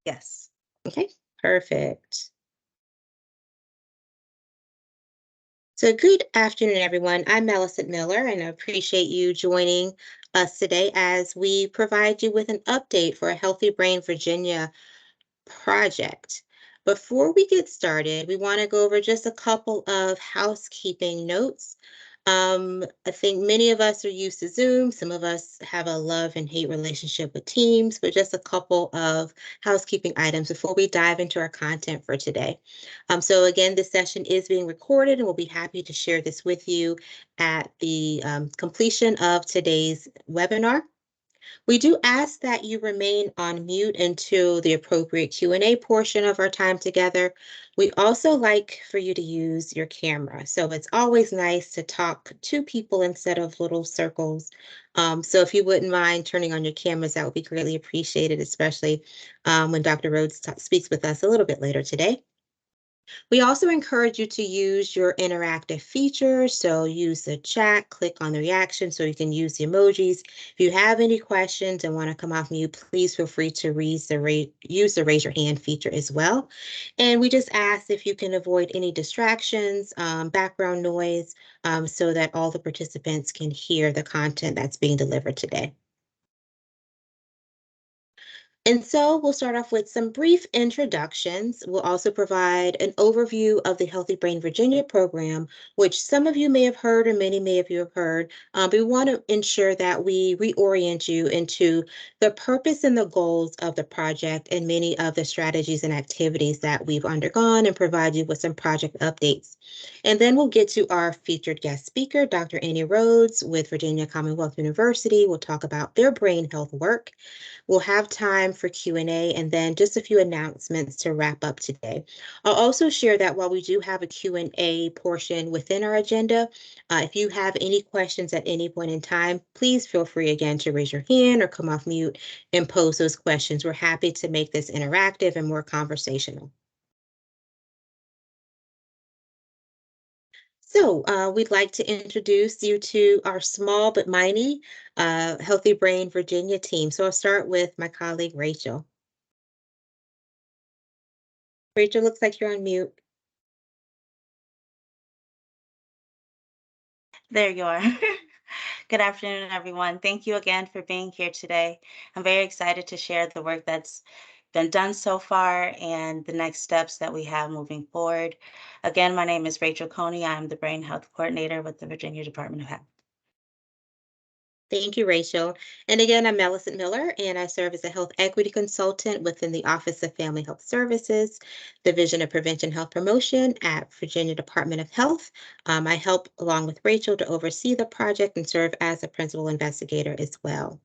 Yes. Okay, perfect. So good afternoon, everyone. I'm Millicent Miller, and I appreciate you joining us today as we provide you with an update for a Healthy Brain Virginia project. Before we get started, we want to go over just a couple of housekeeping notes. I think many of us are used to Zoom. Some of us have a love and hate relationship with Teams, but just a couple of housekeeping items before we dive into our content for today. So again, this session is being recorded, and we'll be happy to share this with you at the completion of today's webinar. We do ask that you remain on mute until the appropriate Q&A portion of our time together. We also like for you to use your camera. So it's always nice to talk to people instead of little circles. So if you wouldn't mind turning on your cameras, that would be greatly appreciated, especially when Dr. Rhodes speaks with us a little bit later today. We also encourage you to use your interactive features. So use the chat, click on the reaction so you can use the emojis. If you have any questions and want to come off mute, please feel free to use the raise your hand feature as well. And we just ask if you can avoid any distractions, background noise, so that all the participants can hear the content that's being delivered today. And so we'll start off with some brief introductions. We'll also provide an overview of the Healthy Brain Virginia program, which some of you may have heard or many of you have heard. But we want to ensure that we reorient you into the purpose and the goals of the project and many of the strategies and activities that we've undergone and provide you with some project updates. And then we'll get to our featured guest speaker, Dr. Annie Rhodes with Virginia Commonwealth University. We'll talk about their brain health work. We'll have time for Q&A and then just a few announcements to wrap up today. I'll also share that while we do have a Q&A portion within our agenda, if you have any questions at any point in time, please feel free again to raise your hand or come off mute and pose those questions. We're happy to make this interactive and more conversational. So we'd like to introduce you to our small but mighty Healthy Brain Virginia team. So I'll start with my colleague, Rachel. Rachel, looks like you're on mute. There you are. Good afternoon, everyone. Thank you again for being here today. I'm very excited to share the work that's been done so far and the next steps that we have moving forward. Again, my name is Rachel Coney. I'm the Brain Health Coordinator with the Virginia Department of Health. Thank you, Rachel. And again, I'm Millicent Miller, and I serve as a health equity consultant within the Office of Family Health Services, Division of Prevention Health Promotion at Virginia Department of Health. I help, along with Rachel, to oversee the project and serve as a principal investigator as well.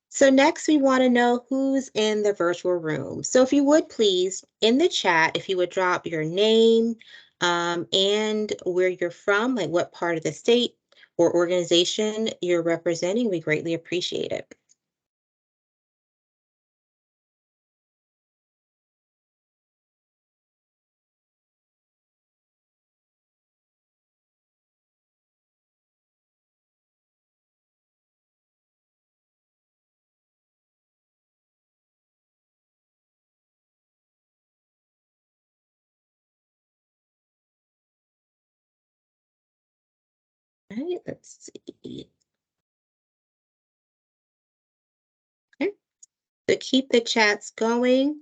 So next, we want to know who's in the virtual room. So if you would please, in the chat, if you would drop your name and where you're from, like what part of the state or organization you're representing, we greatly appreciate it. All right, let's see. Okay. So keep the chats going.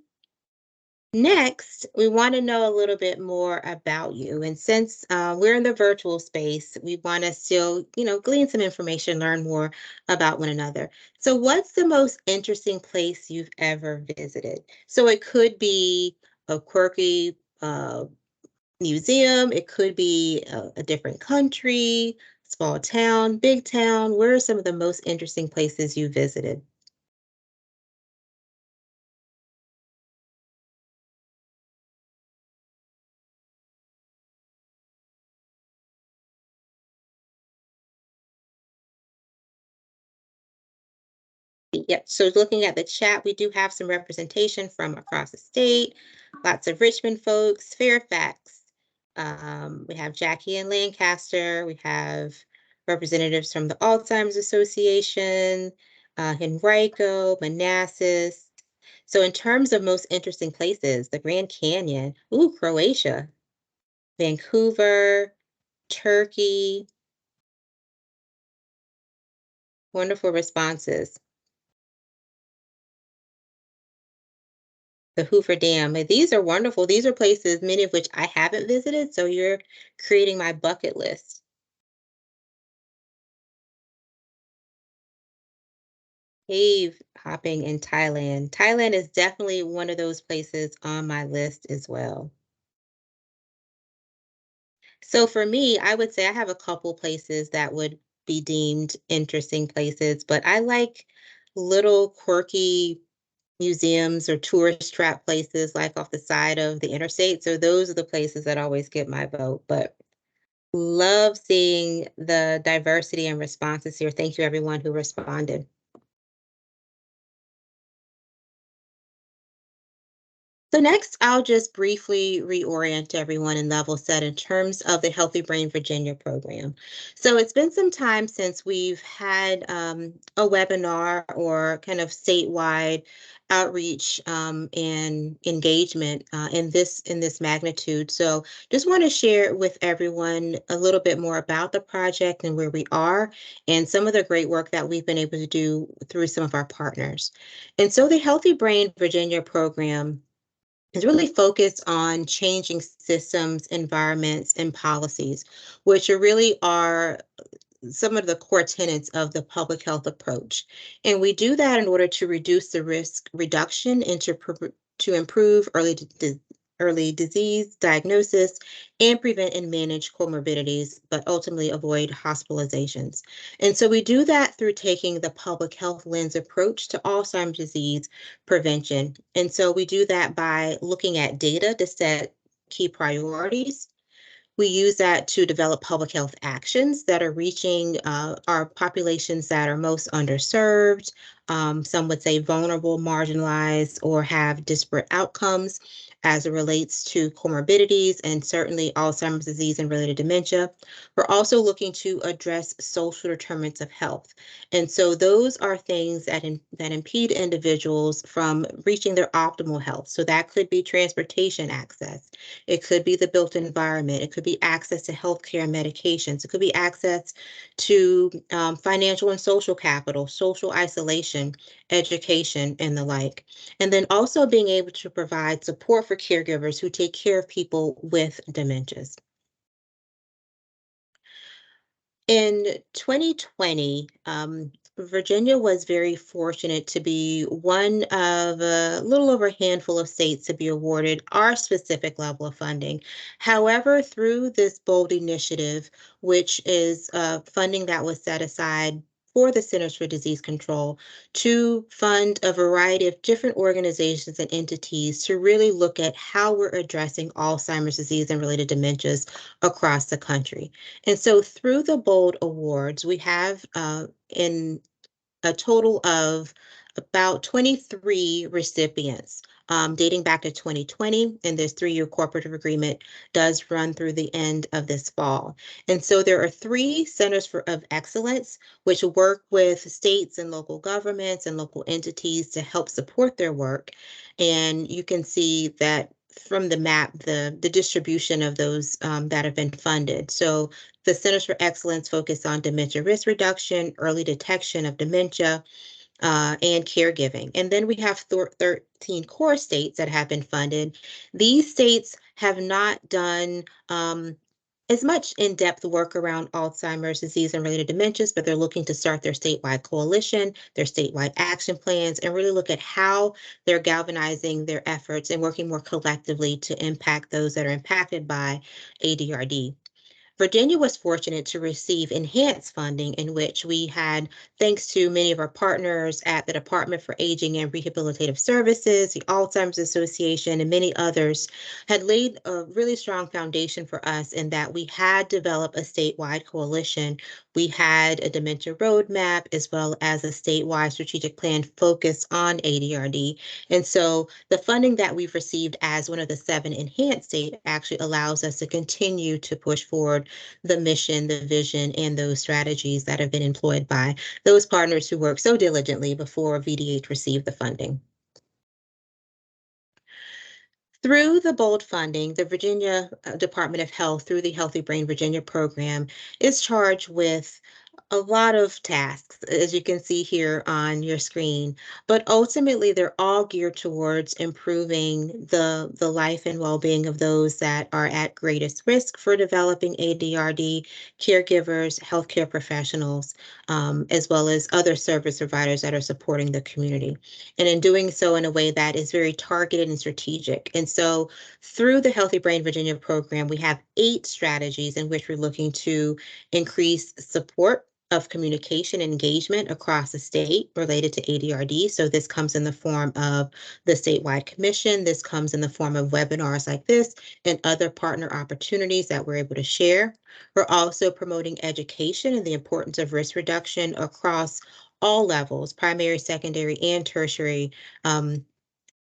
Next, we want to know a little bit more about you. And since we're in the virtual space, we want to still, glean some information, learn more about one another. So what's the most interesting place you've ever visited? So it could be a quirky museum, it could be a different country, small town, big town. Where are some of the most interesting places you visited? Yep, so looking at the chat, we do have some representation from across the state, lots of Richmond folks, Fairfax. We have Jackie in Lancaster. We have representatives from the Alzheimer's Association, Henrico, Manassas. So in terms of most interesting places, the Grand Canyon, ooh, Croatia, Vancouver, Turkey, wonderful responses. The Hoover Dam. And these are wonderful. These are places, many of which I haven't visited, so you're creating my bucket list. Cave hopping in Thailand. Thailand is definitely one of those places on my list as well. So for me, I would say I have a couple places that would be deemed interesting places, but I like little quirky museums or tourist trap places like off the side of the interstate. So those are the places that always get my vote. But love seeing the diversity and responses here. Thank you, everyone who responded. So next, I'll just briefly reorient everyone and level set in terms of the Healthy Brain Virginia program. So it's been some time since we've had a webinar or kind of statewide outreach and engagement in this magnitude. So just want to share with everyone a little bit more about the project and where we are and some of the great work that we've been able to do through some of our partners. And so the Healthy Brain Virginia program is really focused on changing systems, environments, and policies, which are some of the core tenets of the public health approach. And we do that in order to reduce the risk reduction and to improve early disease diagnosis and prevent and manage comorbidities, but ultimately avoid hospitalizations. And so we do that through taking the public health lens approach to Alzheimer's disease prevention. And so we do that by looking at data to set key priorities. We use that to develop public health actions that are reaching our populations that are most underserved, some would say vulnerable, marginalized, or have disparate outcomes as it relates to comorbidities and certainly Alzheimer's disease and related dementia. We're also looking to address social determinants of health. And so those are things that impede individuals from reaching their optimal health. So that could be transportation access. It could be the built environment. It could be access to healthcare and medications. It could be access to financial and social capital, social isolation, education, and the like. And then also being able to provide support for caregivers who take care of people with dementias. In 2020, Virginia was very fortunate to be one of a little over a handful of states to be awarded our specific level of funding. However, through this bold initiative, which is funding that was set aside for the Centers for Disease Control to fund a variety of different organizations and entities to really look at how we're addressing Alzheimer's disease and related dementias across the country. And so through the Bold Awards, we have in a total of about 23 recipients dating back to 2020, and this 3-year cooperative agreement does run through the end of this fall. And so there are 3 centers of excellence which work with states and local governments and local entities to help support their work. And you can see that from the map, the distribution of those that have been funded. So the Centers for Excellence focus on dementia risk reduction, early detection of dementia, and caregiving. And then we have 13 core states that have been funded. These states have not done as much in-depth work around Alzheimer's disease and related dementias, but they're looking to start their statewide coalition, their statewide action plans, and really look at how they're galvanizing their efforts and working more collectively to impact those that are impacted by ADRD. Virginia was fortunate to receive enhanced funding in which we had, thanks to many of our partners at the Department for Aging and Rehabilitative Services, the Alzheimer's Association, and many others, had laid a really strong foundation for us in that we had developed a statewide coalition. We had a dementia roadmap as well as a statewide strategic plan focused on ADRD. And so the funding that we've received as one of the 7 enhanced states actually allows us to continue to push forward the mission, the vision, and those strategies that have been employed by those partners who worked so diligently before VDH received the funding. Through the BOLD funding, the Virginia Department of Health, through the Healthy Brain Virginia program, is charged with a lot of tasks, as you can see here on your screen. But ultimately, they're all geared towards improving the life and well-being of those that are at greatest risk for developing ADRD, caregivers, healthcare professionals, as well as other service providers that are supporting the community. And in doing so in a way that is very targeted and strategic. And so through the Healthy Brain Virginia program, we have 8 strategies in which we're looking to increase support of communication and engagement across the state related to ADRD. So this comes in the form of the statewide commission. This comes in the form of webinars like this and other partner opportunities that we're able to share. We're also promoting education and the importance of risk reduction across all levels, primary, secondary, and tertiary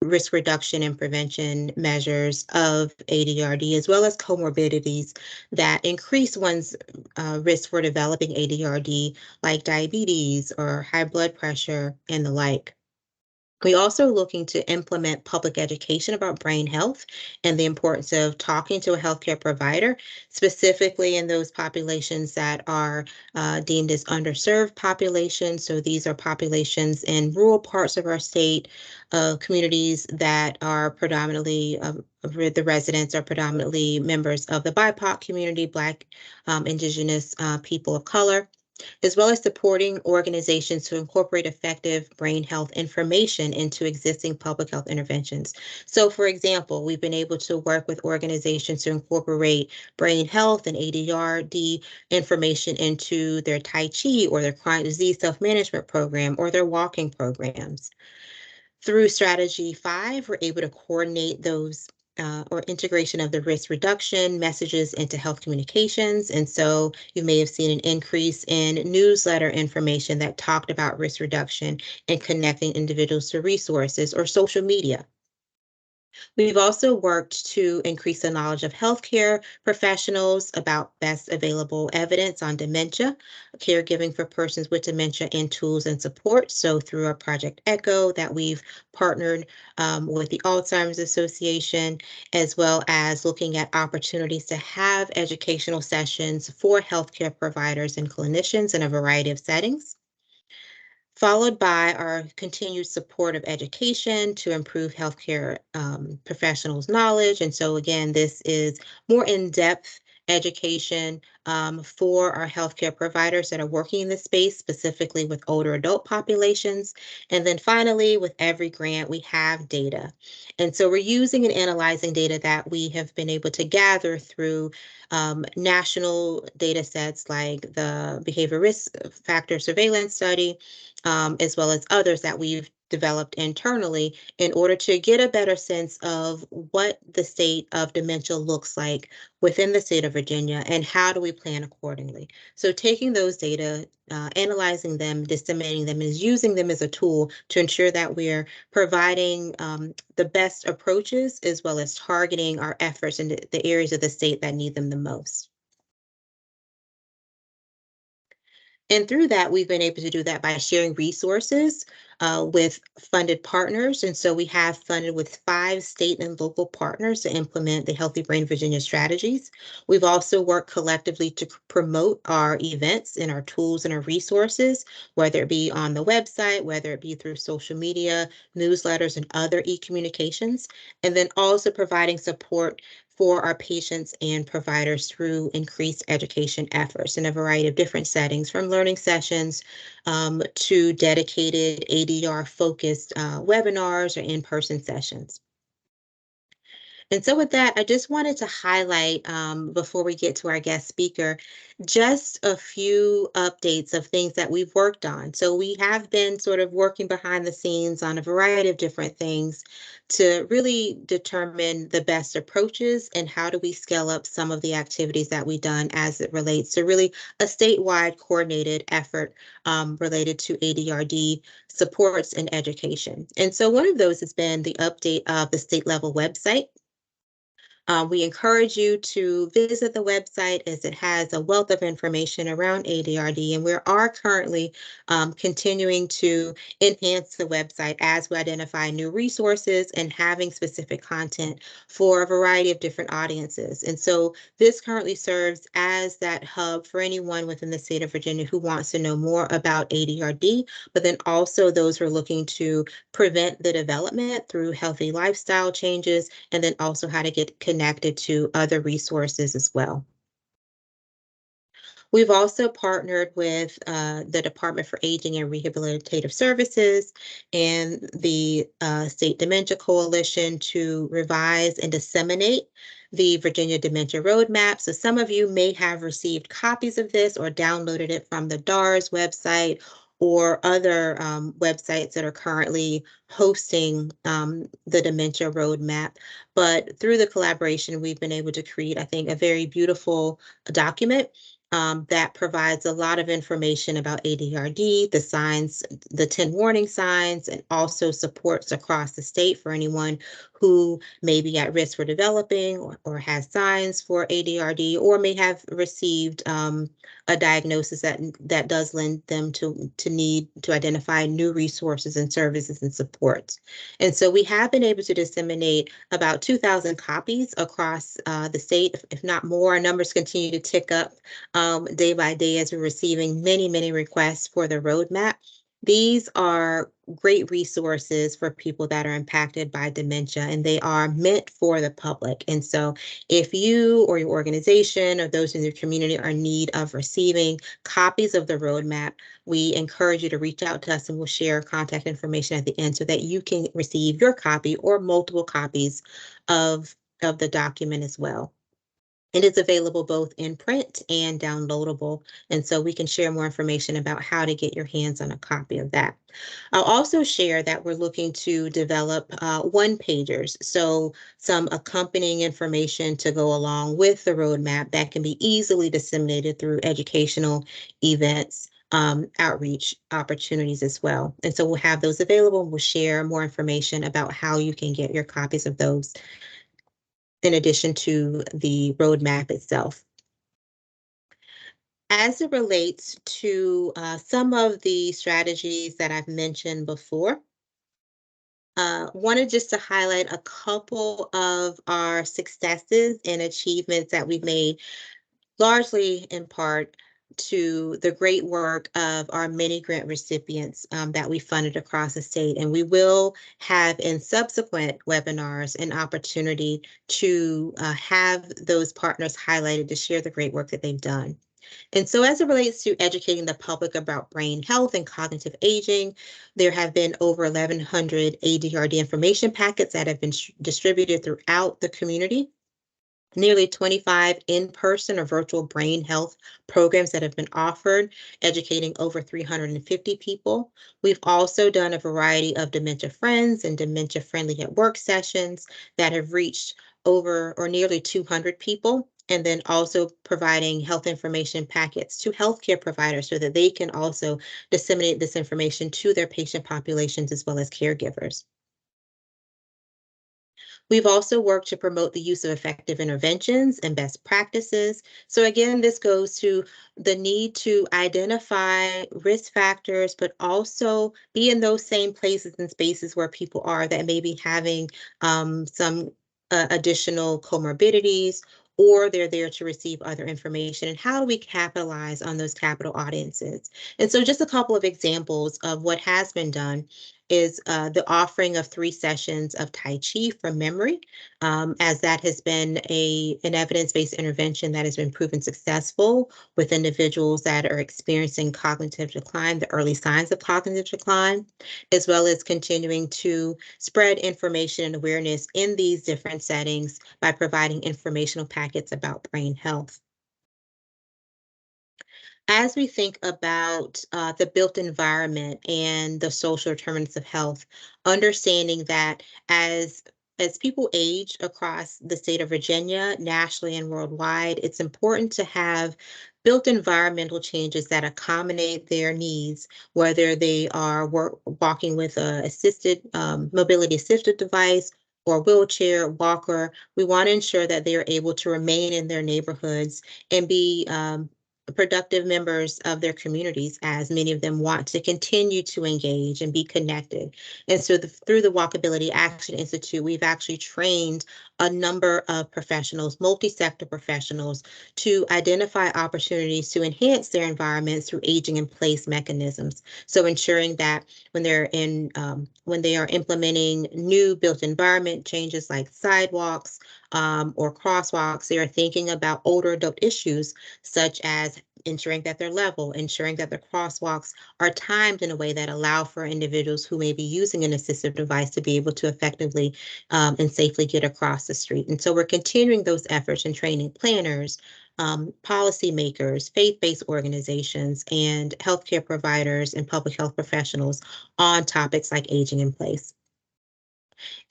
risk reduction and prevention measures of ADRD, as well as comorbidities that increase one's risk for developing ADRD, like diabetes or high blood pressure and the like. We also are looking to implement public education about brain health and the importance of talking to a healthcare provider, specifically in those populations that are deemed as underserved populations. So these are populations in rural parts of our state, communities that are predominantly the residents are predominantly members of the BIPOC community, Black, Indigenous people of color, as well as supporting organizations to incorporate effective brain health information into existing public health interventions. So, for example, we've been able to work with organizations to incorporate brain health and ADRD information into their Tai Chi or their chronic disease self-management program or their walking programs. Through strategy 5, we're able to coordinate those or integration of the risk reduction messages into health communications. And so you may have seen an increase in newsletter information that talked about risk reduction and connecting individuals to resources or social media. We've also worked to increase the knowledge of healthcare professionals about best available evidence on dementia, caregiving for persons with dementia, and tools and support. So through our Project ECHO that we've partnered with the Alzheimer's Association, as well as looking at opportunities to have educational sessions for healthcare providers and clinicians in a variety of settings, followed by our continued support of education to improve healthcare professionals' knowledge. And so again, this is more in-depth education for our healthcare providers that are working in this space, specifically with older adult populations. And then finally, with every grant, we have data. And so we're using and analyzing data that we have been able to gather through national data sets like the Behavior Risk Factor Surveillance Study, as well as others that we've developed internally in order to get a better sense of what the state of dementia looks like within the state of Virginia and how do we plan accordingly. So taking those data, analyzing them, disseminating them, is using them as a tool to ensure that we're providing the best approaches as well as targeting our efforts in the areas of the state that need them the most. And through that, we've been able to do that by sharing resources with funded partners. And so we have funded with 5 state and local partners to implement the Healthy Brain Virginia strategies. We've also worked collectively to promote our events and our tools and our resources, whether it be on the website, whether it be through social media, newsletters, and other e-communications, and then also providing support for our patients and providers through increased education efforts in a variety of different settings, from learning sessions to dedicated ADR-focused webinars or in-person sessions. And so with that, I just wanted to highlight, before we get to our guest speaker, just a few updates of things that we've worked on. So we have been sort of working behind the scenes on a variety of different things to really determine the best approaches and how do we scale up some of the activities that we've done as it relates to really a statewide coordinated effort related to ADRD supports and education. And so one of those has been the update of the state level website. We encourage you to visit the website as it has a wealth of information around ADRD, and we are currently continuing to enhance the website as we identify new resources and having specific content for a variety of different audiences. And so this currently serves as that hub for anyone within the state of Virginia who wants to know more about ADRD, but then also those who are looking to prevent the development through healthy lifestyle changes, and then also how to get connected to other resources as well. We've also partnered with the Department for Aging and Rehabilitative Services and the State Dementia Coalition to revise and disseminate the Virginia Dementia Roadmap. So some of you may have received copies of this or downloaded it from the DARS website or other websites that are currently hosting the Dementia Roadmap. But through the collaboration, we've been able to create, I think, a very beautiful document that provides a lot of information about ADRD, the signs, the 10 warning signs, and also supports across the state for anyone who may be at risk for developing or has signs for ADRD, or may have received a diagnosis that does lend them to need to identify new resources and services and supports. And so we have been able to disseminate about 2,000 copies across the state, if not more. Our numbers continue to tick up day by day as we're receiving many, many requests for the roadmap. These are great resources for people that are impacted by dementia, and they are meant for the public. And so if you or your organization or those in your community are in need of receiving copies of the roadmap, we encourage you to reach out to us, and we'll share contact information at the end so that you can receive your copy or multiple copies of the document as well. It is available both in print and downloadable, and so we can share more information about how to get your hands on a copy of that. I'll also share that we're looking to develop one-pagers, so some accompanying information to go along with the roadmap that can be easily disseminated through educational events, outreach opportunities as well. And so we'll have those available. We'll share more information about how you can get your copies of those in addition to the roadmap itself. As it relates to some of the strategies that I've mentioned before, wanted just to highlight a couple of our successes and achievements that we've made, largely in part to the great work of our many grant recipients that we funded across the state. And we will have in subsequent webinars an opportunity to have those partners highlighted to share the great work that they've done. And so as it relates to educating the public about brain health and cognitive aging, there have been over 1,100 ADHD information packets that have been distributed throughout the community. Nearly 25 in-person or virtual brain health programs that have been offered, educating over 350 people. We've also done a variety of dementia friends and dementia friendly at work sessions that have reached over or nearly 200 people, and then also providing health information packets to healthcare providers so that they can also disseminate this information to their patient populations as well as caregivers. We've also worked to promote the use of effective interventions and best practices. So again, this goes to the need to identify risk factors, but also be in those same places and spaces where people are that may be having some additional comorbidities, or they're there to receive other information. And how do we capitalize on those capital audiences? And so just a couple of examples of what has been done is the offering of 3 sessions of Tai Chi from memory, as that has been an evidence-based intervention that has been proven successful with individuals that are experiencing cognitive decline, the early signs of cognitive decline, as well as continuing to spread information and awareness in these different settings by providing informational packets about brain health. As we think about the built environment and the social determinants of health, understanding that as people age across the state of Virginia, nationally and worldwide, it's important to have built environmental changes that accommodate their needs, whether they are walking with a assisted mobility assisted device, or wheelchair, walker, we want to ensure that they are able to remain in their neighborhoods and be productive members of their communities, as many of them want to continue to engage and be connected. And so through the Walkability Action Institute, we've actually trained a number of professionals, multi-sector professionals, to identify opportunities to enhance their environments through aging in place mechanisms. So ensuring that when when they are implementing new built environment changes like sidewalks or crosswalks, they are thinking about older adult issues such as ensuring that they're level, ensuring that the crosswalks are timed in a way that allow for individuals who may be using an assistive device to be able to effectively and safely get across the street. And so we're continuing those efforts and training planners, policymakers, faith-based organizations, and healthcare providers and public health professionals on topics like aging in place.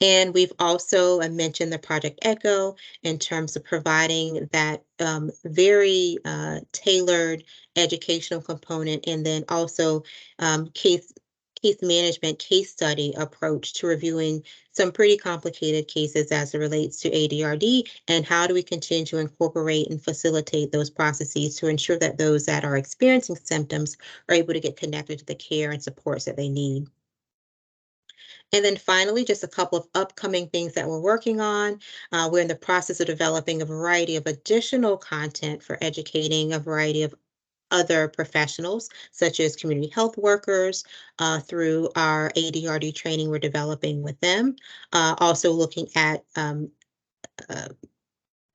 And we've also mentioned the Project Echo in terms of providing that very tailored educational component, and then also case management, case study approach to reviewing some pretty complicated cases as it relates to ADRD, and how do we continue to incorporate and facilitate those processes to ensure that those that are experiencing symptoms are able to get connected to the care and supports that they need. And then finally, just a couple of upcoming things that we're working on. We're in the process of developing a variety of additional content for educating a variety of other professionals, such as community health workers, through our ADRD training we're developing with them. Also looking at uh,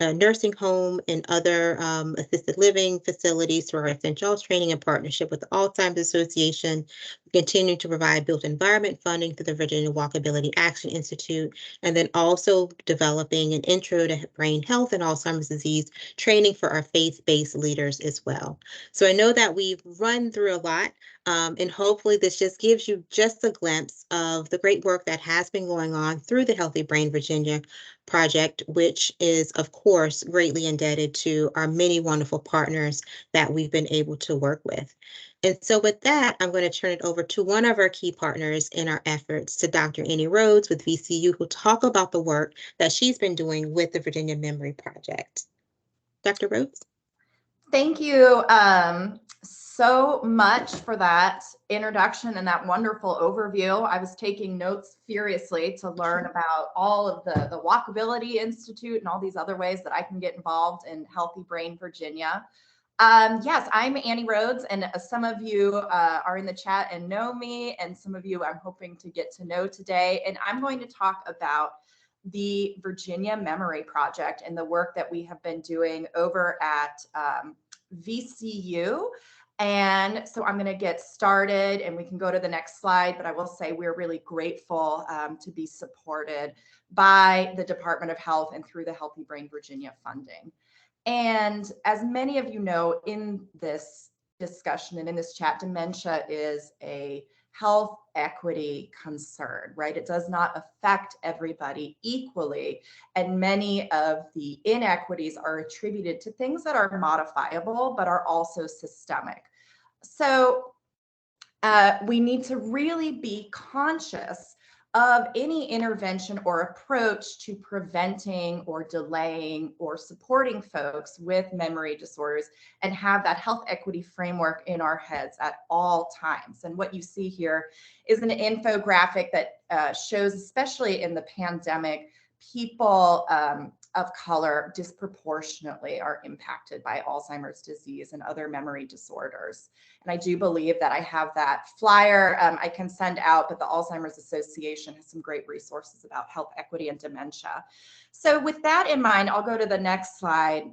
a nursing home and other assisted living facilities through our essentials training in partnership with the Alzheimer's Association. We continue to provide built environment funding through the Virginia Walkability Action Institute, and then also developing an intro to brain health and Alzheimer's disease training for our faith-based leaders as well. So I know that we've run through a lot, and hopefully this just gives you just a glimpse of the great work that has been going on through the Healthy Brain Virginia project, which is, of course, greatly indebted to our many wonderful partners that we've been able to work with. And so with that, I'm going to turn it over to one of our key partners in our efforts, to Dr. Annie Rhodes with VCU, who'll talk about the work that she's been doing with the Virginia Memory Project. Dr. Rhodes? Thank you so much for that introduction and that wonderful overview. I was taking notes furiously to learn about all of the Walkability Institute and all these other ways that I can get involved in Healthy Brain Virginia. Yes, I'm Annie Rhodes, and some of you are in the chat and know me, and some of you I'm hoping to get to know today. And I'm going to talk about the Virginia Memory Project and the work that we have been doing over at VCU. And so I'm going to get started, and we can go to the next slide, but I will say we're really grateful to be supported by the Department of Health and through the Healthy Brain Virginia funding. And as many of you know, in this discussion and in this chat, dementia is a health equity concern, right? It does not affect everybody equally. And many of the inequities are attributed to things that are modifiable, but are also systemic. So we need to really be conscious of any intervention or approach to preventing or delaying or supporting folks with memory disorders, and have that health equity framework in our heads at all times. And what you see here is an infographic that shows, especially in the pandemic, people of color disproportionately are impacted by Alzheimer's disease and other memory disorders. And I do believe that I have that flyer I can send out, but the Alzheimer's Association has some great resources about health equity and dementia. So with that in mind, I'll go to the next slide.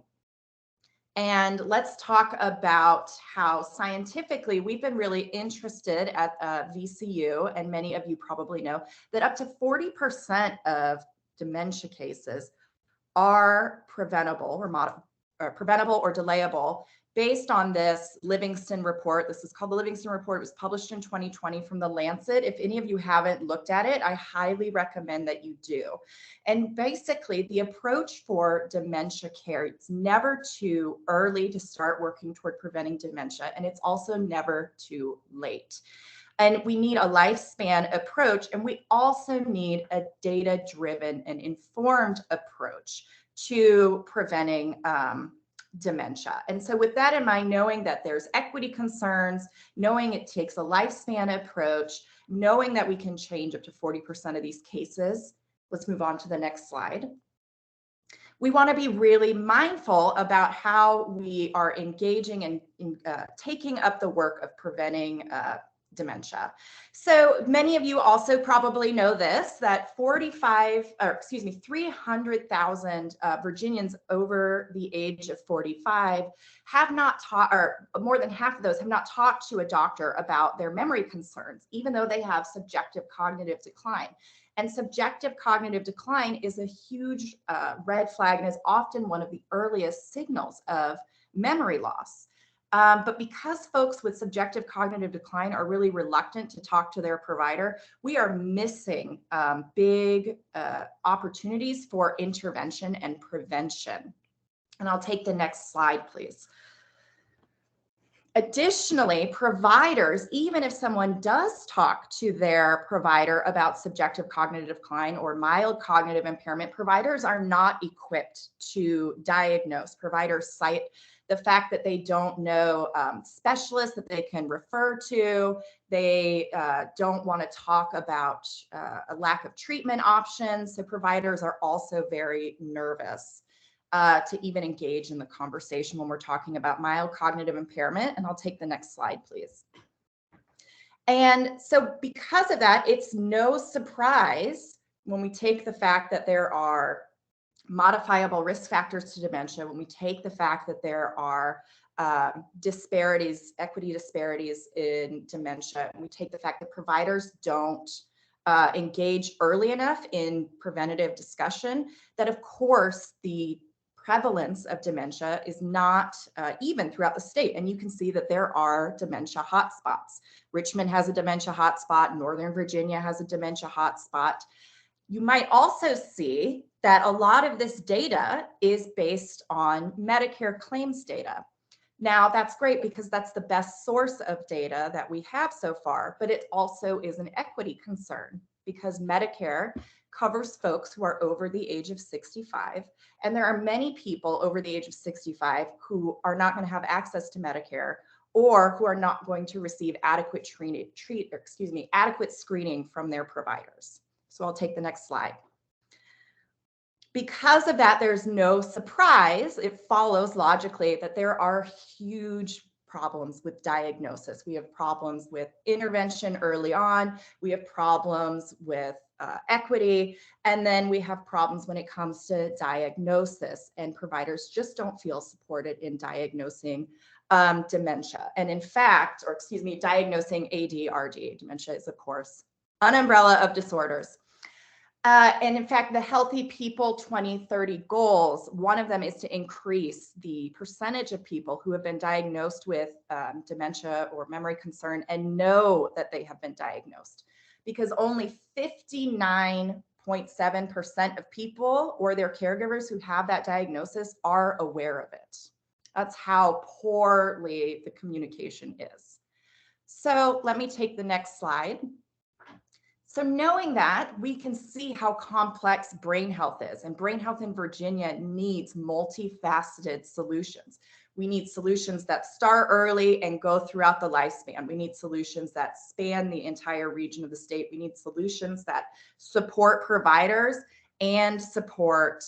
And let's talk about how scientifically we've been really interested at VCU, and many of you probably know that up to 40% of dementia cases are preventable or delayable based on this Livingston report. This is called the Livingston report. It was published in 2020 from the Lancet. If any of you haven't looked at it, I highly recommend that you do. And basically, the approach for dementia care, it's never too early to start working toward preventing dementia, and it's also never too late. And we need a lifespan approach, and we also need a data-driven and informed approach to preventing dementia. And so with that in mind, knowing that there's equity concerns, knowing it takes a lifespan approach, knowing that we can change up to 40% of these cases. Let's move on to the next slide. We want to be really mindful about how we are engaging and taking up the work of preventing dementia. So many of you also probably know this, that 300,000 Virginians over the age of 45 have not taught, or more than half of those have not talked to a doctor about their memory concerns, even though they have subjective cognitive decline. And subjective cognitive decline is a huge red flag and is often one of the earliest signals of memory loss. But because folks with subjective cognitive decline are really reluctant to talk to their provider, we are missing big opportunities for intervention and prevention. And I'll take the next slide, please. Additionally, providers, even if someone does talk to their provider about subjective cognitive decline or mild cognitive impairment, providers are not equipped to diagnose. Providers cite the fact that they don't know specialists that they can refer to. They don't want to talk about a lack of treatment options. So providers are also very nervous to even engage in the conversation when we're talking about mild cognitive impairment. And I'll take the next slide, please. And so because of that, it's no surprise when we take the fact that there are modifiable risk factors to dementia, when we take the fact that there are disparities, equity disparities in dementia, and we take the fact that providers don't engage early enough in preventative discussion, that of course the prevalence of dementia is not even throughout the state. And you can see that there are dementia hotspots. Richmond has a dementia hotspot. Northern Virginia has a dementia hotspot. You might also see that a lot of this data is based on Medicare claims data. Now, that's great because that's the best source of data that we have so far, but it also is an equity concern because Medicare covers folks who are over the age of 65. And there are many people over the age of 65 who are not going to have access to Medicare or who are not going to receive adequate adequate screening from their providers. So I'll take the next slide. Because of that, there's no surprise. It follows logically that there are huge problems with diagnosis. We have problems with intervention early on. We have problems with equity. And then we have problems when it comes to diagnosis, and providers just don't feel supported in diagnosing dementia. And in fact, diagnosing AD-RD. Dementia is, of course, an umbrella of disorders. And in fact, the Healthy People 2030 goals, one of them is to increase the percentage of people who have been diagnosed with dementia or memory concern and know that they have been diagnosed, because only 59.7% of people or their caregivers who have that diagnosis are aware of it. That's how poorly the communication is. So let me take the next slide. So knowing that, we can see how complex brain health is, and brain health in Virginia needs multifaceted solutions. We need solutions that start early and go throughout the lifespan. We need solutions that span the entire region of the state. We need solutions that support providers and support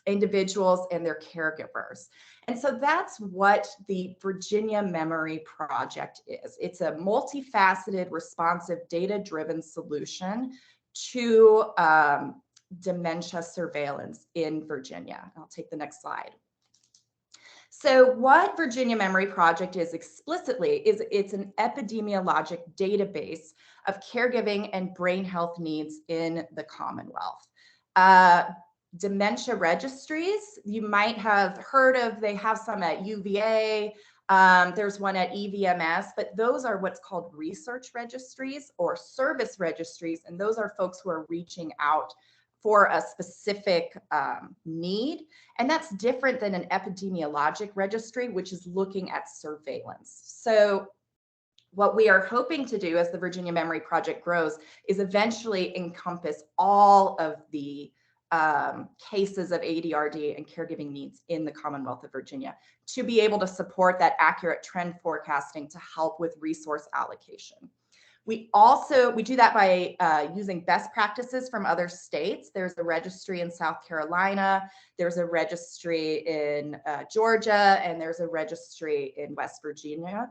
individuals and their caregivers. And so that's what the Virginia Memory Project is. It's a multifaceted, responsive, data-driven solution to dementia surveillance in Virginia. I'll take the next slide. So what Virginia Memory Project is explicitly is it's an epidemiologic database of caregiving and brain health needs in the Commonwealth. Dementia registries, you might have heard of, they have some at UVA, there's one at EVMS, but those are what's called research registries or service registries, and those are folks who are reaching out for a specific need, and that's different than an epidemiologic registry, which is looking at surveillance. So What we are hoping to do as the Virginia Memory Project grows is eventually encompass all of the cases of ADRD and caregiving needs in the Commonwealth of Virginia to be able to support that accurate trend forecasting to help with resource allocation. We do that by using best practices from other states. There's a registry in South Carolina, there's a registry in Georgia, and there's a registry in West Virginia.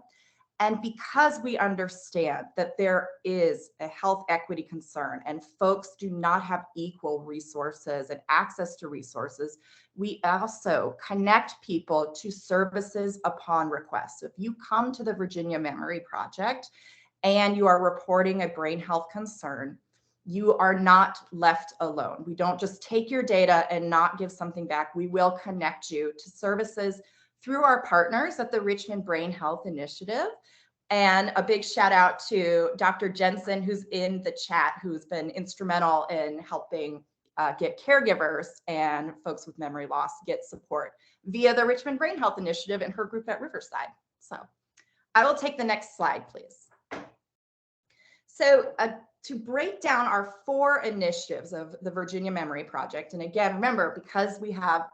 And because we understand that there is a health equity concern and folks do not have equal resources and access to resources, we also connect people to services upon request. So if you come to the Virginia Memory Project and you are reporting a brain health concern, you are not left alone. We don't just take your data and not give something back. We will connect you to services through our partners at the Richmond Brain Health Initiative. And a big shout out to Dr. Jensen, who's in the chat, who's been instrumental in helping get caregivers and folks with memory loss get support via the Richmond Brain Health Initiative and her group at Riverside. So I will take the next slide, please. So to break down our 4 initiatives of the Virginia Memory Project, and again, remember, because we have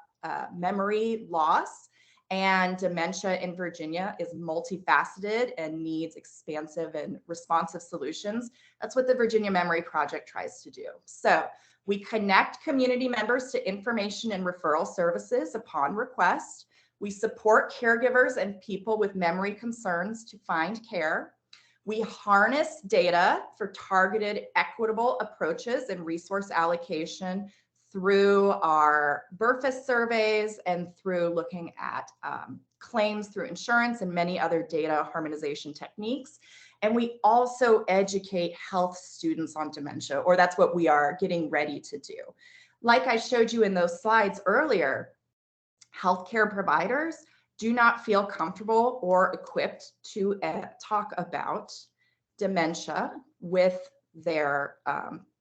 memory loss and dementia in Virginia is multifaceted and needs expansive and responsive solutions, that's what the Virginia Memory Project tries to do. So we connect community members to information and referral services upon request. We support caregivers and people with memory concerns to find care. We harness data for targeted, equitable approaches and resource allocation through our BRFIS surveys and through looking at claims through insurance and many other data harmonization techniques. And we also educate health students on dementia, or that's what we are getting ready to do. Like I showed you in those slides earlier, healthcare providers do not feel comfortable or equipped to talk about dementia with their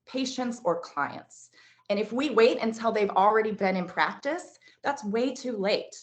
patients or clients. And if we wait until they've already been in practice, that's way too late,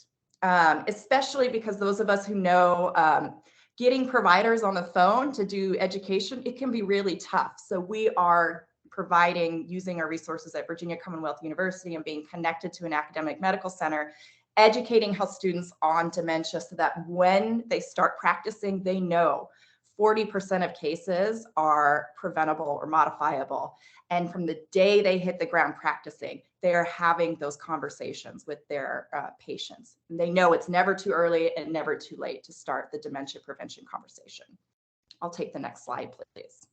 especially because those of us who know getting providers on the phone to do education, it can be really tough. So we are providing, using our resources at Virginia Commonwealth University and being connected to an academic medical center, educating health students on dementia so that when they start practicing, they know 40% of cases are preventable or modifiable. And from the day they hit the ground practicing, they're having those conversations with their patients. And they know it's never too early and never too late to start the dementia prevention conversation. I'll take the next slide, please.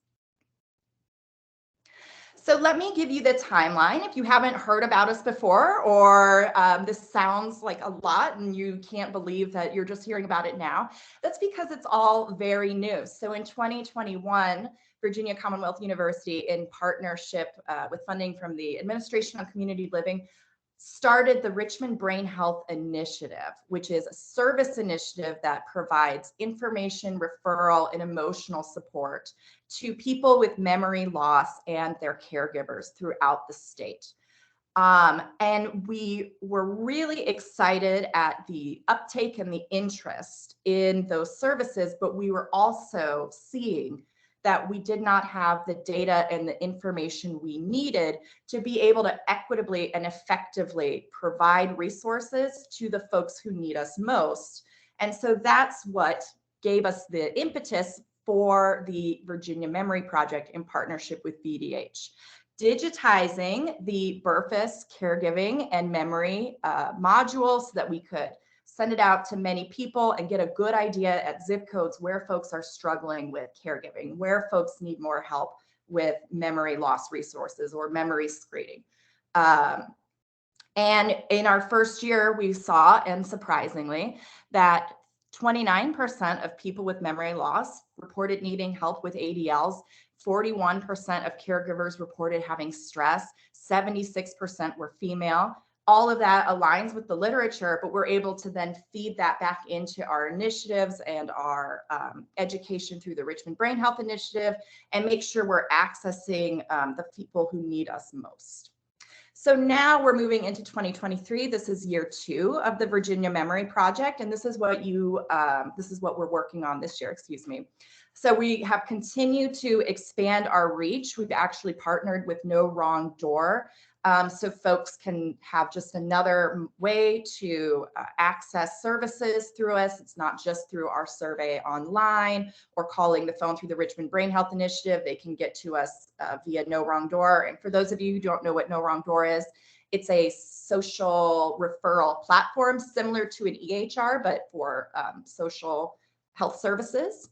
So let me give you the timeline. If you haven't heard about us before, or this sounds like a lot and you can't believe that you're just hearing about it now, that's because it's all very new. So in 2021, Virginia Commonwealth University, in partnership with funding from the Administration on Community Living, started the Richmond Brain Health Initiative, which is a service initiative that provides information, referral, and emotional support to people with memory loss and their caregivers throughout the state. And we were really excited at the uptake and the interest in those services, but we were also seeing that we did not have the data and the information we needed to be able to equitably and effectively provide resources to the folks who need us most. And so that's what gave us the impetus for the Virginia Memory Project in partnership with VDH. Digitizing the BRFIS caregiving and memory modules so that we could send it out to many people and get a good idea at zip codes where folks are struggling with caregiving, where folks need more help with memory loss resources or memory screening. And in our first year, we saw, and surprisingly, that 29% of people with memory loss reported needing help with ADLs. 41% of caregivers reported having stress. 76% were female. All of that aligns with the literature, but we're able to then feed that back into our initiatives and our education through the Richmond Brain Health Initiative and make sure we're accessing the people who need us most. So now we're moving into 2023. This is year 2 of the Virginia Memory Project, and this is what we're working on this year, excuse me. So we have continued to expand our reach. We've actually partnered with No Wrong Door, so folks can have just another way to access services through us. It's not just through our survey online or calling the phone through the Richmond Brain Health Initiative. They can get to us via No Wrong Door. And for those of you who don't know what No Wrong Door is, it's a social referral platform similar to an EHR, but for social health services.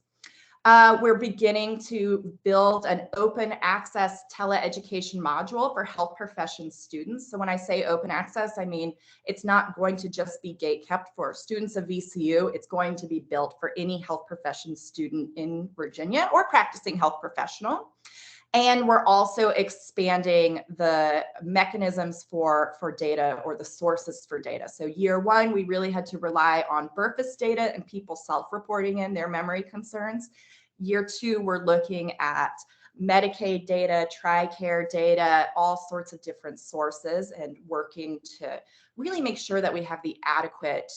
We're beginning to build an open access teleeducation module for health profession students. So when I say open access, I mean it's not going to just be gate kept for students of VCU. It's going to be built for any health profession student in Virginia or practicing health professional. And we're also expanding the mechanisms for data, or the sources for data. So year one, we really had to rely on Burfus data and people self-reporting in their memory concerns. Year two, we're looking at Medicaid data, TRICARE data, all sorts of different sources, and working to really make sure that we have the adequate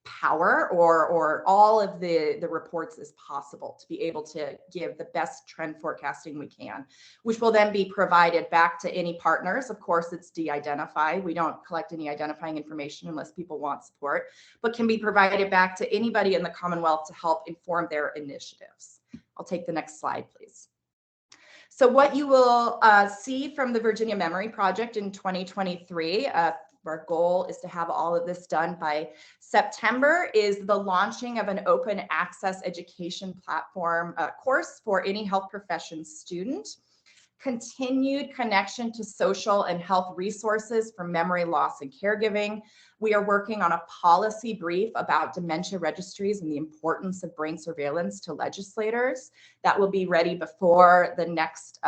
power or all of the reports as possible to be able to give the best trend forecasting we can, which will then be provided back to any partners. Of course, it's de-identified. We don't collect any identifying information unless people want support, but can be provided back to anybody in the Commonwealth to help inform their initiatives. I'll take the next slide, please. So what you will see from the Virginia Memory Project in 2023, our goal is to have all of this done by September, is the launching of an open access education platform course for any health profession student, continued connection to social and health resources for memory loss and caregiving. We are working on a policy brief about dementia registries and the importance of brain surveillance to legislators. That will be ready before the next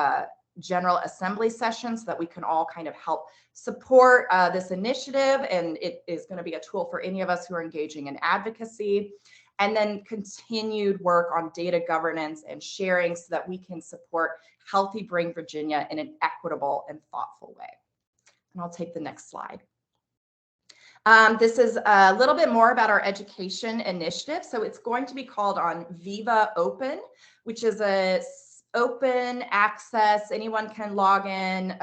General Assembly session, so that we can all kind of help support this initiative, and it is going to be a tool for any of us who are engaging in advocacy. And then continued work on data governance and sharing so that we can support Healthy Brain Virginia in an equitable and thoughtful way. And I'll take the next slide. This is a little bit more about our education initiative. So it's going to be called on Viva Open, which is a open access, anyone can log in,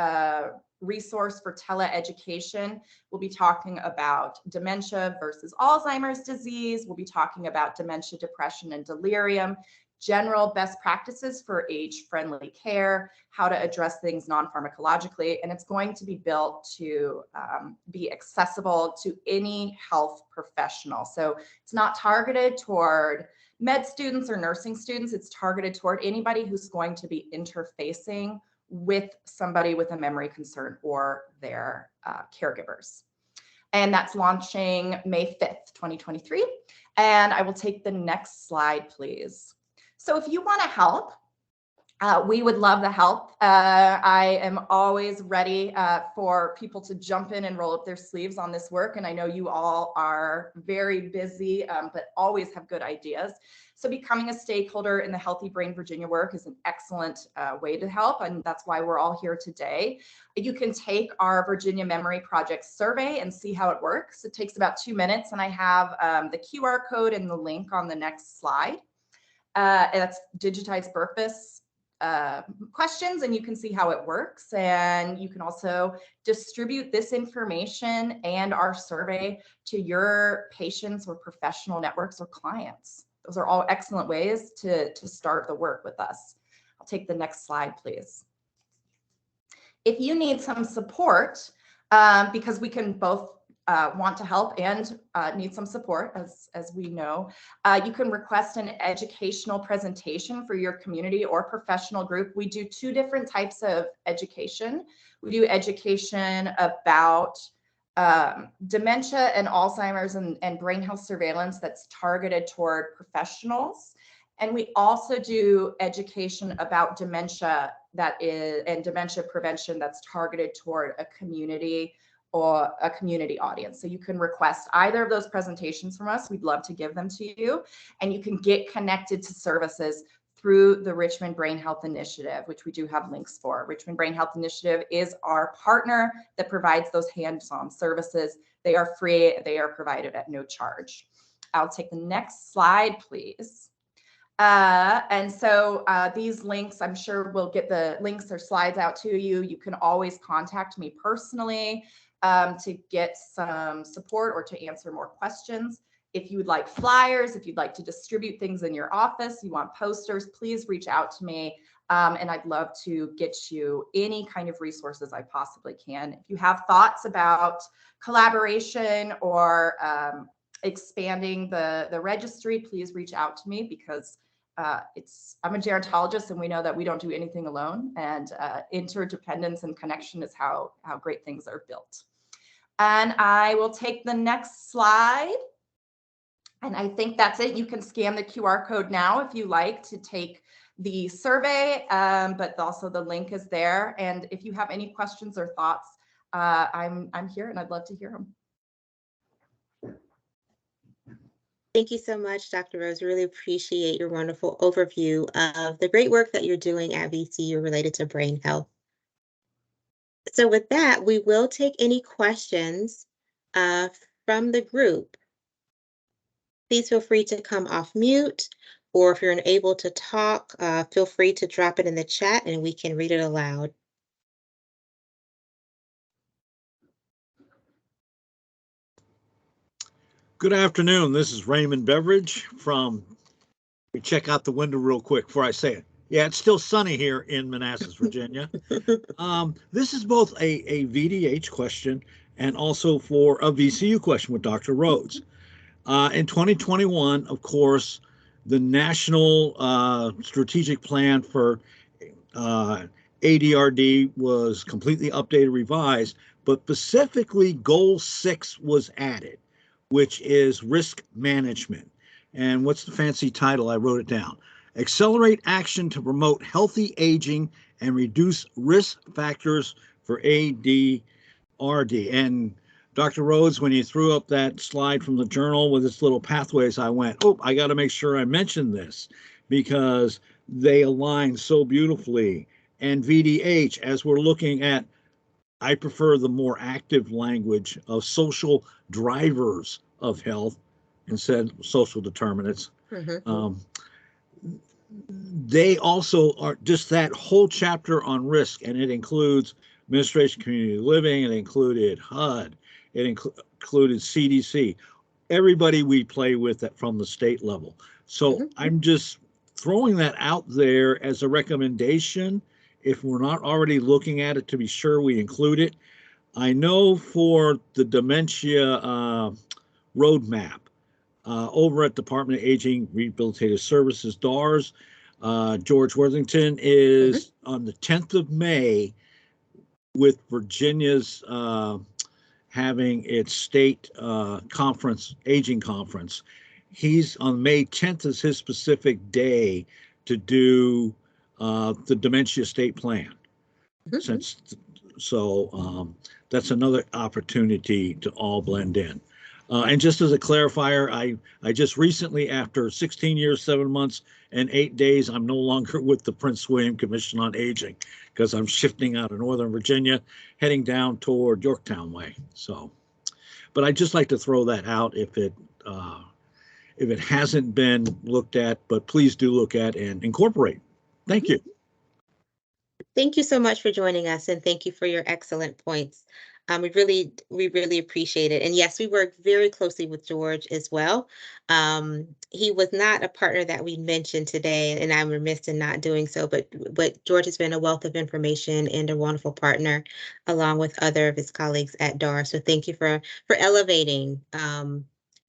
resource for teleeducation. We'll be talking about dementia versus Alzheimer's disease. We'll be talking about dementia, depression, and delirium, general best practices for age-friendly care, how to address things non-pharmacologically, and it's going to be built to be accessible to any health professional. So it's not targeted toward med students or nursing students. It's targeted toward anybody who's going to be interfacing with somebody with a memory concern or their caregivers. And that's launching May 5th, 2023. And I will take the next slide, please. So if you want to help, we would love the help. I am always ready for people to jump in and roll up their sleeves on this work. And I know you all are very busy, but always have good ideas. So becoming a stakeholder in the Healthy Brain Virginia work is an excellent way to help. And that's why we're all here today. You can take our Virginia Memory Project survey and see how it works. It takes about 2 minutes. And I have the QR code and the link on the next slide. And that's digitized Burfus questions, and you can see how it works. And you can also distribute this information and our survey to your patients or professional networks or clients. Those are all excellent ways to start the work with us. I'll take the next slide, please. If you need some support, because we can both want to help and need some support, as we know, you can request an educational presentation for your community or professional group. We do 2 different types of education. We do education about dementia and Alzheimer's and brain health surveillance that's targeted toward professionals. And we also do education about dementia and dementia prevention that's targeted toward a community or a community audience. So you can request either of those presentations from us. We'd love to give them to you. And you can get connected to services through the Richmond Brain Health Initiative, which we do have links for. Richmond Brain Health Initiative is our partner that provides those hands-on services. They are free. They are provided at no charge. I'll take the next slide, please. And so these links, I'm sure we'll get the links or slides out to you. You can always contact me personally to get some support or to answer more questions. If you would like flyers, if you'd like to distribute things in your office, you want posters, please reach out to me. And I'd love to get you any kind of resources I possibly can. If you have thoughts about collaboration or expanding the registry, please reach out to me, because I'm a gerontologist, and we know that we don't do anything alone, and interdependence and connection is how great things are built. And I will take the next slide. And I think that's it. You can scan the QR code now if you like to take the survey, but also the link is there. And if you have any questions or thoughts, I'm here and I'd love to hear them. Thank you so much, Dr. Rhodes. Really appreciate your wonderful overview of the great work that you're doing at VCU related to brain health. So with that, we will take any questions from the group. Please feel free to come off mute, or if you're unable to talk, feel free to drop it in the chat and we can read it aloud. Good afternoon. This is Raymond Beveridge from, we check out the window real quick before I say it. Yeah, it's still sunny here in Manassas, Virginia. This is both a VDH question and also for a VCU question with Dr. Rhodes. In 2021, of course, the National Strategic Plan for ADRD was completely updated, revised, but specifically Goal 6 was added, which is risk management. And what's the fancy title? I wrote it down. Accelerate action to promote healthy aging and reduce risk factors for ADRD. And Dr. Rhodes, when you threw up that slide from the journal with its little pathways, I went, oh, I got to make sure I mention this because they align so beautifully. And VDH, as we're looking at, I prefer the more active language of social drivers of health instead of social determinants. Mm-hmm. They also are just that whole chapter on risk, and it includes administration, community living, it included HUD, it included CDC, everybody we play with that from the state level. So I'm just throwing that out there as a recommendation. If we're not already looking at it, to be sure we include it. I know for the dementia roadmap over at Department of Aging Rehabilitative Services, DARS, George Worthington is on the 10th of May with Virginia's having its state conference, aging conference. He's on May 10th is his specific day to do the dementia state plan. So that's another opportunity to all blend in. And just as a clarifier, I just recently, after 16 years, 7 months, and 8 days, I'm no longer with the Prince William Commission on Aging because I'm shifting out of Northern Virginia, heading down toward Yorktown way. So, but I'd just like to throw that out if it hasn't been looked at, but please do look at and incorporate. Thank you. Thank you so much for joining us, and thank you for your excellent points. We really appreciate it. And yes, we work very closely with George as well. He was not a partner that we mentioned today, and I'm remiss in not doing so, but George has been a wealth of information and a wonderful partner, along with other of his colleagues at DAR. So thank you for elevating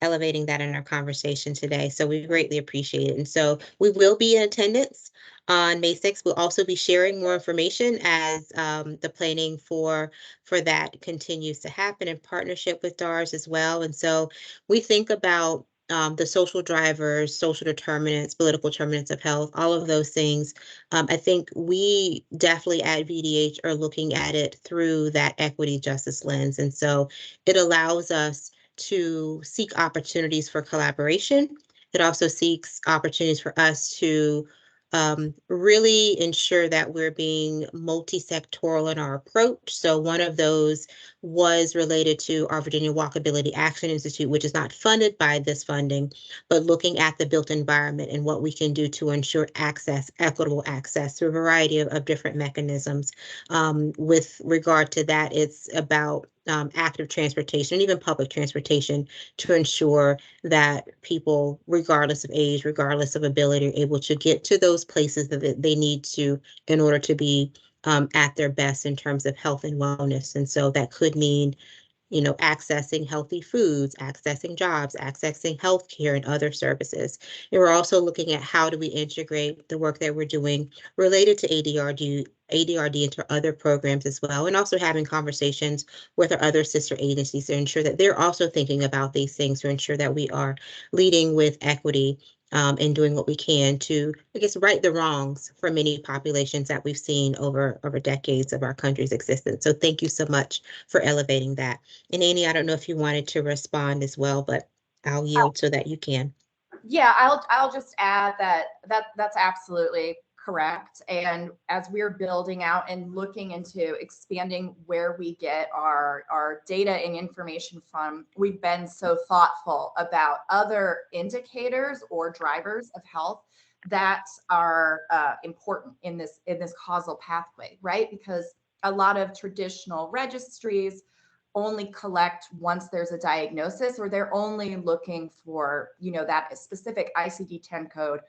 that in our conversation today. So we greatly appreciate it. And so we will be in attendance on May 6th. We'll also be sharing more information as the planning for that continues to happen in partnership with DARS as well. And so we think about the social drivers, social determinants, political determinants of health, all of those things. I think we definitely at VDH are looking at it through that equity justice lens. And so it allows us to seek opportunities for collaboration. It also seeks opportunities for us to really ensure that we're being multi-sectoral in our approach. So one of those was related to our Virginia Walkability Action Institute, which is not funded by this funding, but looking at the built environment and what we can do to ensure access, equitable access through a variety of different mechanisms. With regard to that, it's about active transportation, even public transportation, to ensure that people, regardless of age, regardless of ability, are able to get to those places that they need to in order to be at their best in terms of health and wellness. And so that could mean, accessing healthy foods, accessing jobs, accessing healthcare and other services. And we're also looking at how do we integrate the work that we're doing related to ADRD into other programs as well, and also having conversations with our other sister agencies to ensure that they're also thinking about these things to ensure that we are leading with equity and doing what we can to, I guess, right the wrongs for many populations that we've seen over decades of our country's existence. So thank you so much for elevating that. And Annie, I don't know if you wanted to respond as well, but I'll yield so that you can. Yeah, I'll just add that's absolutely correct. And as we're building out and looking into expanding where we get our data and information from, we've been so thoughtful about other indicators or drivers of health that are important in this causal pathway, right? Because a lot of traditional registries only collect once there's a diagnosis, or they're only looking for, that specific ICD-10 code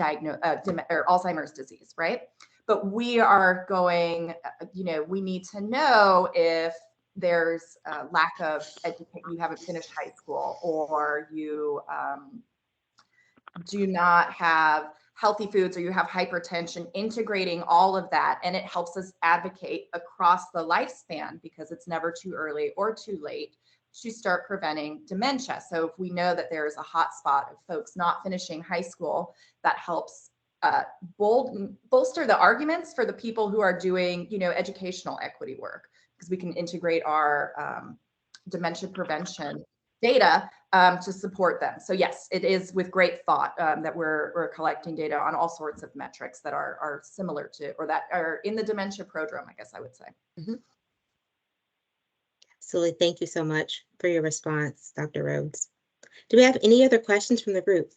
or Alzheimer's disease, right? But we are going, we need to know if there's a lack of education, you haven't finished high school, or you do not have healthy foods, or you have hypertension, integrating all of that. And it helps us advocate across the lifespan, because it's never too early or too late to start preventing dementia. So if we know that there's a hot spot of folks not finishing high school, that helps bolster the arguments for the people who are doing, educational equity work, because we can integrate our dementia prevention data to support them. So yes, it is with great thought that we're collecting data on all sorts of metrics that are similar to, or that are in the dementia prodrome, I guess I would say. Mm-hmm. Absolutely. Thank you so much for your response, Dr. Rhodes. Do we have any other questions from the group?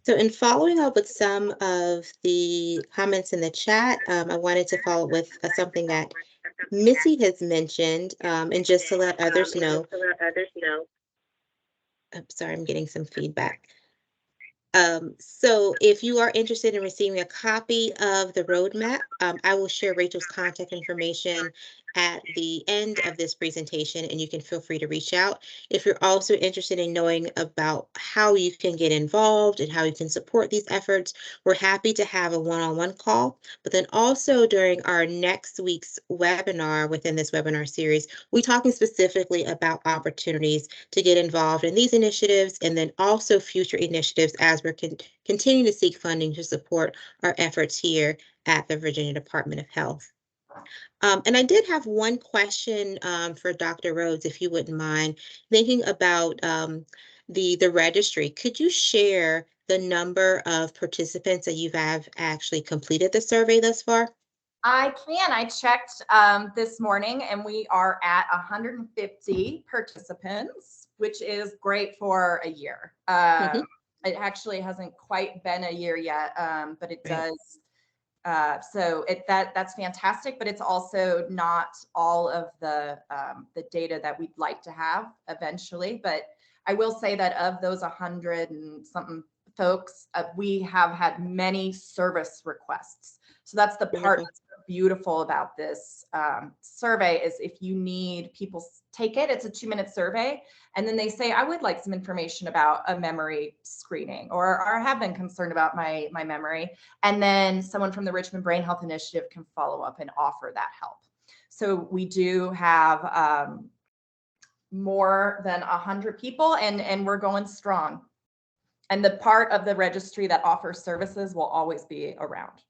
So in following up with some of the comments in the chat, I wanted to follow up with something that Missy has mentioned, and just to let others know. I'm sorry, I'm getting some feedback. So if you are interested in receiving a copy of the roadmap, I will share Rachel's contact information at the end of this presentation, and you can feel free to reach out. If you're also interested in knowing about how you can get involved and how you can support these efforts, we're happy to have a one-on-one call. But then also during our next week's webinar, within this webinar series, we're talking specifically about opportunities to get involved in these initiatives, and then also future initiatives as we're continuing to seek funding to support our efforts here at the Virginia Department of Health. And I did have one question for Dr. Rhodes, if you wouldn't mind, thinking about the registry. Could you share the number of participants that you have actually completed the survey thus far? I can. I checked this morning, and we are at 150 participants, which is great for a year. It actually hasn't quite been a year yet, but it does. So that's fantastic, but it's also not all of the data that we'd like to have eventually. But I will say that of those 100 and something folks, we have had many service requests. So that's the part that's beautiful about this survey, is if you need people take it, it's a 2-minute survey. And then they say, I would like some information about a memory screening, or I have been concerned about my memory. And then someone from the Richmond Brain Health Initiative can follow up and offer that help. So we do have more than 100 people, and we're going strong. And the part of the registry that offers services will always be around.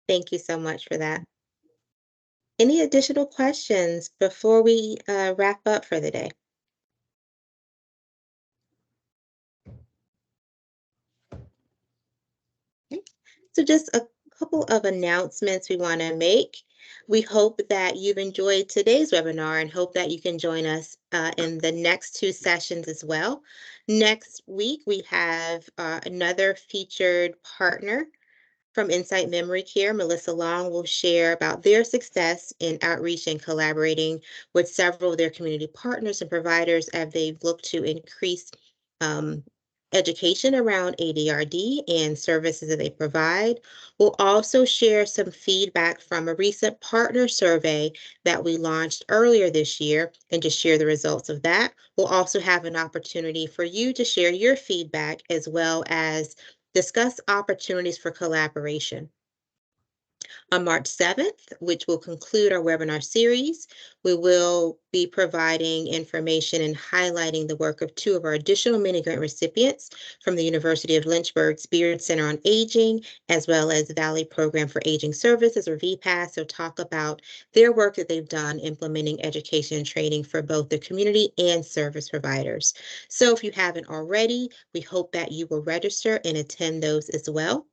Thank you so much for that. Any additional questions before we wrap up for the day? Okay. So just a couple of announcements we want to make. We hope that you've enjoyed today's webinar and hope that you can join us in the next two sessions as well. Next week, we have another featured partner from Insight Memory Care. Melissa Long will share about their success in outreach and collaborating with several of their community partners and providers as they've looked to increase um, education around ADRD and services that they provide. We'll also share some feedback from a recent partner survey that we launched earlier this year and just share the results of that. We'll also have an opportunity for you to share your feedback as well as discuss opportunities for collaboration. On March 7th, which will conclude our webinar series, we will be providing information and highlighting the work of two of our additional mini grant recipients from the University of Lynchburg's Beard Center on Aging, as well as Valley Program for Aging Services, or VPAS. So talk about their work that they've done implementing education and training for both the community and service providers. So if you haven't already, we hope that you will register and attend those as well.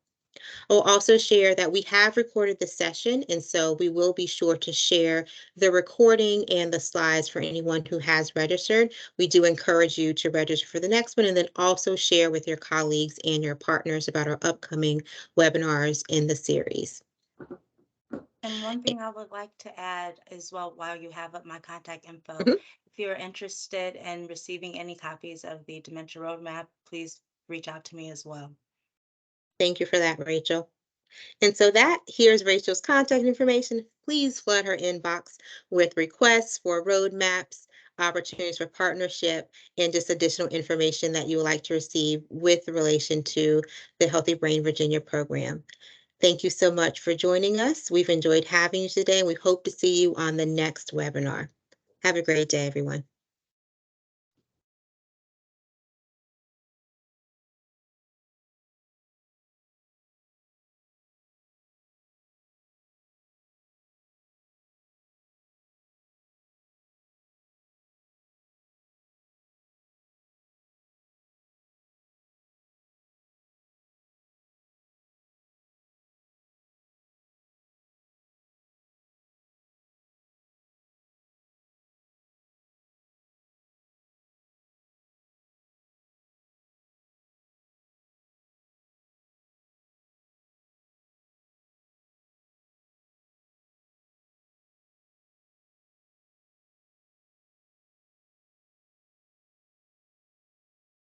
I'll also share that we have recorded the session, and so we will be sure to share the recording and the slides for anyone who has registered. We do encourage you to register for the next one and then also share with your colleagues and your partners about our upcoming webinars in the series. And one thing I would like to add as well, while you have up my contact info, Mhm. if you're interested in receiving any copies of the Dementia Roadmap, please reach out to me as well. Thank you for that, Rachel. And so here's Rachel's contact information. Please flood her inbox with requests for roadmaps, opportunities for partnership, and just additional information that you would like to receive with relation to the Healthy Brain Virginia program. Thank you so much for joining us. We've enjoyed having you today, and we hope to see you on the next webinar. Have a great day, everyone.